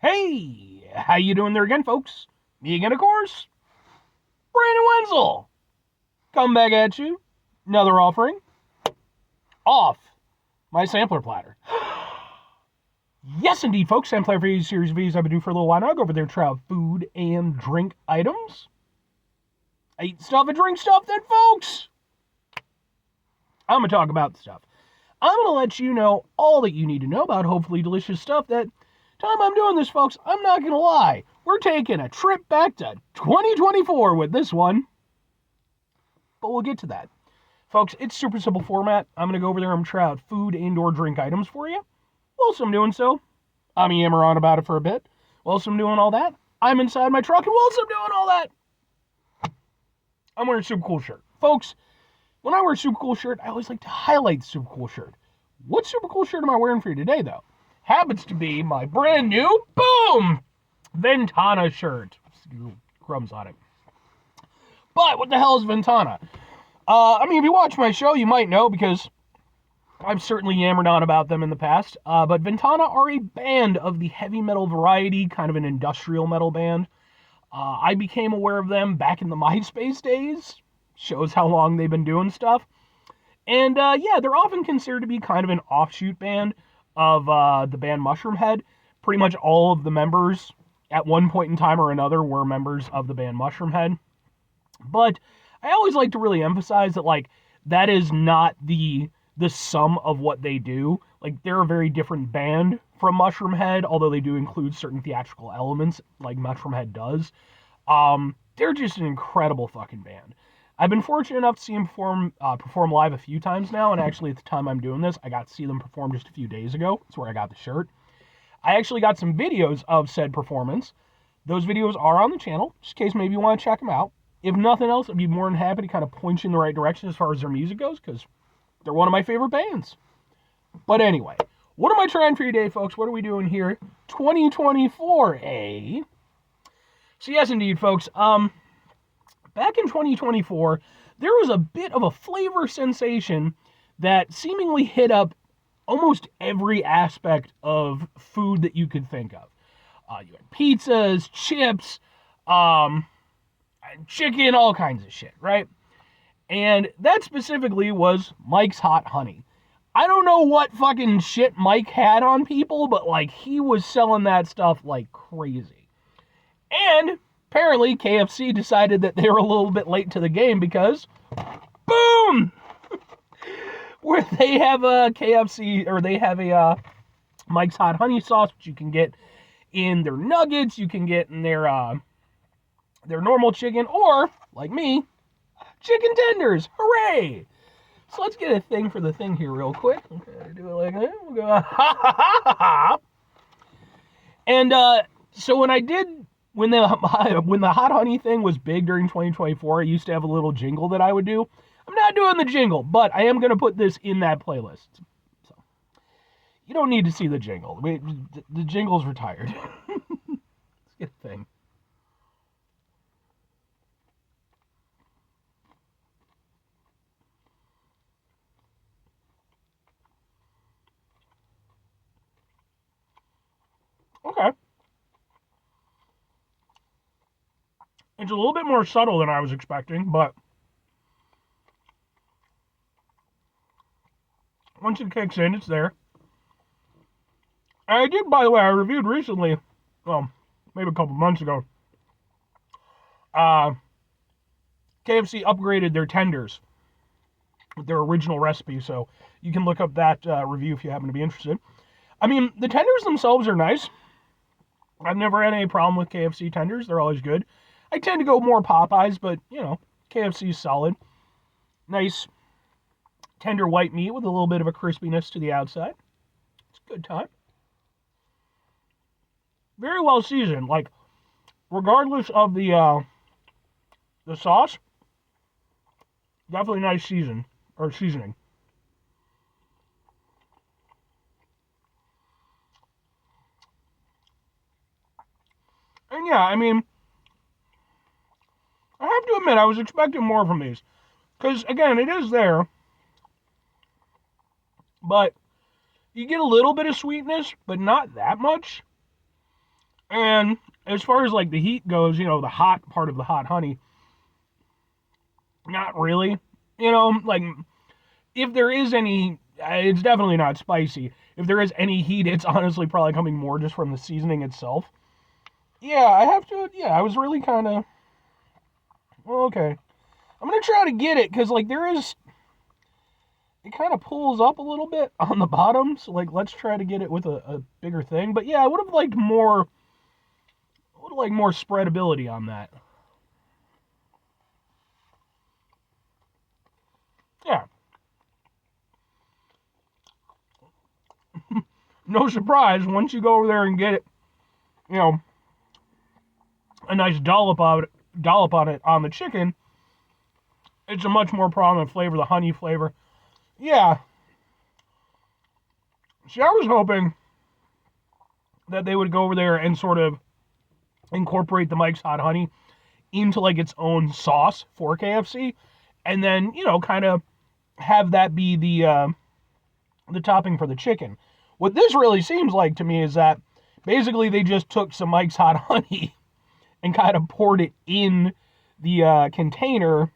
Hey, how you doing there again, folks? Me again, of course, Brandon Wenzel. Come back at you. Another offering. Off my sampler platter. Yes, indeed, folks. Sampler for series of videos I've been doing for a little while now. I go over there, try out food and drink items. I eat stuff and drink stuff, then, folks, I'm going to talk about the stuff. I'm going to let you know all that you need to know about hopefully delicious stuff. That time I'm doing this, folks, I'm not going to lie. We're taking a trip back to 2024 with this one. But we'll get to that. Folks, it's super simple format. I'm going to go over there and try out food and or drink items for you. Whilst I'm doing so, I'm yammer on about it for a bit. Whilst I'm doing all that, I'm inside my truck, and whilst I'm doing all that, I'm wearing a super cool shirt. Folks, when I wear a super cool shirt, I always like to highlight the super cool shirt. What super cool shirt am I wearing for you today, though? Happens to be my brand new, boom, Ventana shirt. Crumbs on it. But what the hell is Ventana? If you watch my show, you might know because I've certainly yammered on about them in the past. But Ventana are a band of the heavy metal variety, kind of an industrial metal band. I became aware of them back in the MySpace days. Shows how long they've been doing stuff. And they're often considered to be kind of an offshoot band of the band Mushroomhead. Pretty much all of the members at one point in time or another were members of the band Mushroomhead. But I always like to really emphasize that, like, that is not the sum of what they do. Like, they're a very different band from Mushroomhead, although they do include certain theatrical elements like Mushroomhead does. They're just an incredible fucking band. I've been fortunate enough to see them perform live a few times now, and actually at the time I'm doing this, I got to see them perform just a few days ago. That's where I got the shirt. I actually got some videos of said performance. Those videos are on the channel, just in case maybe you want to check them out. If nothing else, I'd be more than happy to kind of point you in the right direction as far as their music goes, because they're one of my favorite bands. But anyway, what am I trying for you today, folks? What are we doing here? 2024, eh? So yes, indeed, folks. Back in 2024, there was a bit of a flavor sensation that seemingly hit up almost every aspect of food that you could think of. You had pizzas, chips, chicken, all kinds of shit, right? And that specifically was Mike's Hot Honey. I don't know what fucking shit Mike had on people, but, like, he was selling that stuff like crazy. And apparently KFC decided that they were a little bit late to the game because, boom! Where they have a KFC, or they have a Mike's Hot Honey sauce, which you can get in their nuggets, you can get in their normal chicken, or, like me, chicken tenders. Hooray! So let's get a thing for the thing here real quick. Okay, do it like that. We'll go, ha ha ha ha ha. And so when the hot honey thing was big during 2024, I used to have a little jingle that I would do. I'm not doing the jingle, but I am going to put this in that playlist. So you don't need to see the jingle. The jingle's retired. Let's get a thing. Okay. It's a little bit more subtle than I was expecting, but once it kicks in, it's there. And I did, by the way, I reviewed recently, well, maybe a couple months ago, KFC upgraded their tenders with their original recipe, so you can look up that review if you happen to be interested. I mean, the tenders themselves are nice. I've never had any problem with KFC tenders. They're always good. I tend to go more Popeyes, but, you know, KFC is solid. Nice, tender white meat with a little bit of a crispiness to the outside. It's a good time. Very well seasoned. Like, regardless of the sauce, definitely nice seasoning. And yeah, I mean, I have to admit, I was expecting more from these. Because, again, it is there. But you get a little bit of sweetness, but not that much. And as far as like the heat goes, the hot part of the hot honey, not really. Like if there is any, it's definitely not spicy. If there is any heat, it's honestly probably coming more just from the seasoning itself. Yeah, I have to. Yeah, I was really kind of. Well, okay. I'm gonna try to get it because like there is. It kind of pulls up a little bit on the bottom, so like let's try to get it with a bigger thing. But yeah, I would have liked more. Would have liked more spreadability on that. Yeah. No surprise, once you go over there and get it, you know, a nice dollop on it on the chicken, it's a much more prominent flavor, the honey flavor. Yeah. See, I was hoping that they would go over there and sort of incorporate the Mike's Hot Honey into like its own sauce for KFC, and then kind of have that be the topping for the chicken. What this really seems like to me is that basically they just took some Mike's Hot Honey and kind of poured it in the container.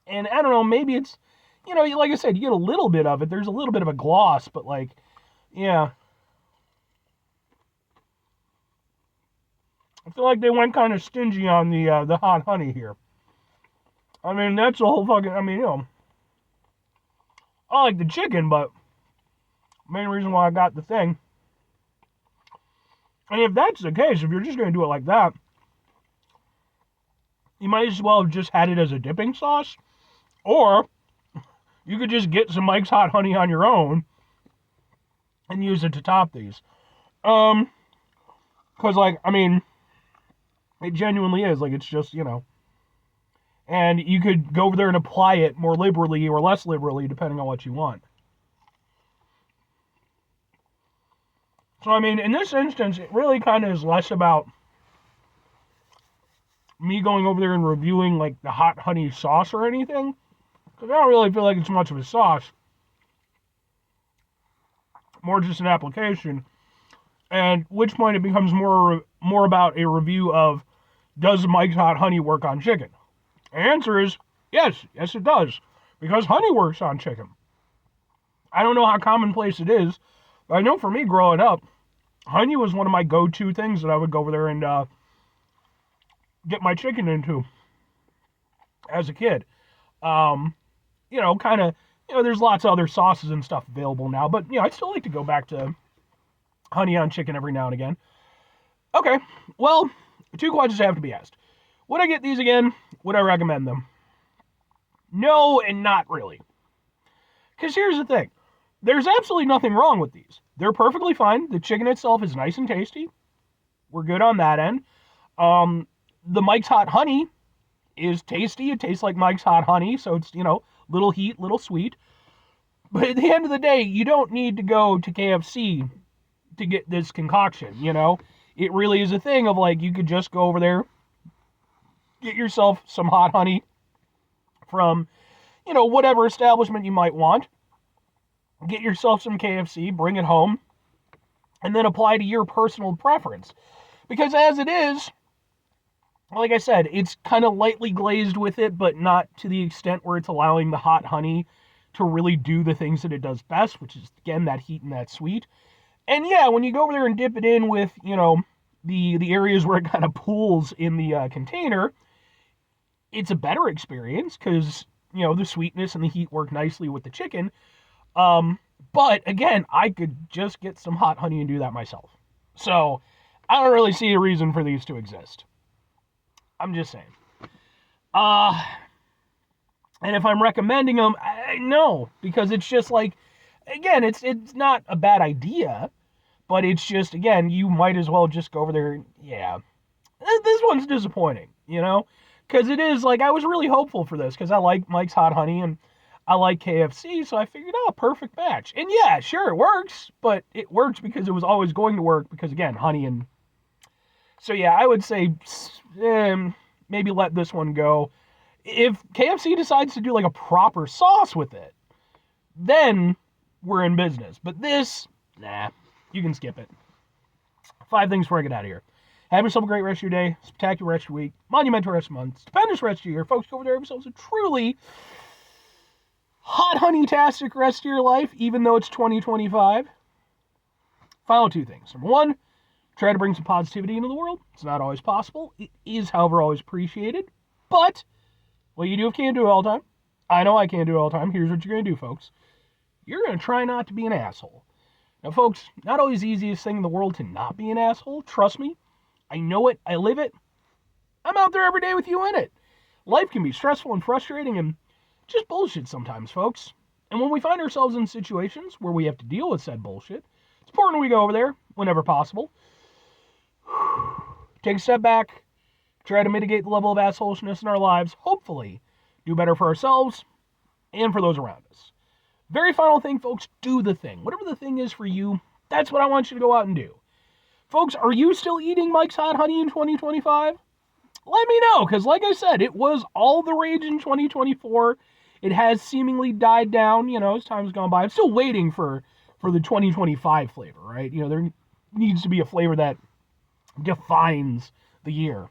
And I don't know, maybe it's, like I said, you get a little bit of it. There's a little bit of a gloss, but like, yeah. I feel like they went kind of stingy on the hot honey here. I mean, that's the whole fucking, I mean, I like the chicken, but main reason why I got the thing. And if that's the case, if you're just going to do it like that, you might as well have just had it as a dipping sauce. Or you could just get some Mike's Hot Honey on your own and use it to top these. Because, like, I mean, it genuinely is. Like, it's just, And you could go over there and apply it more liberally or less liberally, depending on what you want. So, I mean, in this instance, it really kind of is less about me going over there and reviewing, like, the hot honey sauce or anything. Because I don't really feel like it's much of a sauce. More just an application. And at which point it becomes more about a review of, does Mike's Hot Honey work on chicken? The answer is yes it does. Because honey works on chicken. I don't know how commonplace it is, but I know for me growing up, honey was one of my go-to things that I would go over there and get my chicken into as a kid. Kind of, there's lots of other sauces and stuff available now, but, I still like to go back to honey on chicken every now and again. Okay, well, 2 questions have to be asked. Would I get these again? Would I recommend them? No, and not really. Because here's the thing. There's absolutely nothing wrong with these. They're perfectly fine. The chicken itself is nice and tasty. We're good on that end. The Mike's Hot Honey is tasty. It tastes like Mike's Hot Honey, so it's, little heat, little sweet. But at the end of the day, you don't need to go to KFC to get this concoction, It really is a thing of like, you could just go over there, get yourself some hot honey from, whatever establishment you might want. Get yourself some KFC, bring it home, and then apply to your personal preference. Because as it is, like I said, it's kind of lightly glazed with it, but not to the extent where it's allowing the hot honey to really do the things that it does best, which is, again, that heat and that sweet. And yeah, when you go over there and dip it in with, the areas where it kind of pools in the container, it's a better experience because, the sweetness and the heat work nicely with the chicken. But again, I could just get some hot honey and do that myself. So I don't really see a reason for these to exist. I'm just saying. And if I'm recommending them, no, because it's just like, again, it's not a bad idea, but it's just, again, you might as well just go over there. Yeah, this one's disappointing, because it is like, I was really hopeful for this because I like Mike's Hot Honey and I like KFC, so I figured, perfect match. And yeah, sure, it works, but it works because it was always going to work because, again, honey and... So yeah, I would say maybe let this one go. If KFC decides to do like a proper sauce with it, then we're in business. But this, nah, you can skip it. 5 things before I get out of here. Have yourself a great rest of your day, spectacular rest of your week, monumental rest of your month, stupendous rest of your year. Folks, go over there, have yourselves a truly hot honey-tastic rest of your life, even though it's 2025. Final 2 things. Number 1, try to bring some positivity into the world. It's not always possible. It is, however, always appreciated. But what you do can't do it all the time. I know I can't do it all the time. Here's what you're going to do, folks. You're going to try not to be an asshole. Now, folks, not always the easiest thing in the world to not be an asshole. Trust me. I know it. I live it. I'm out there every day with you in it. Life can be stressful and frustrating and just bullshit sometimes, folks. And when we find ourselves in situations where we have to deal with said bullshit, it's important we go over there whenever possible. Take a step back. Try to mitigate the level of assholishness in our lives. Hopefully, do better for ourselves and for those around us. Very final thing, folks, do the thing. Whatever the thing is for you, that's what I want you to go out and do. Folks, are you still eating Mike's Hot Honey in 2025? Let me know, because like I said, it was all the rage in 2024. It has seemingly died down, as time's gone by. I'm still waiting for the 2025 flavor, right? There needs to be a flavor that defines the year.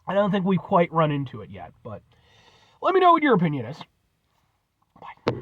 I don't think we've quite run into it yet, but let me know what your opinion is. Bye.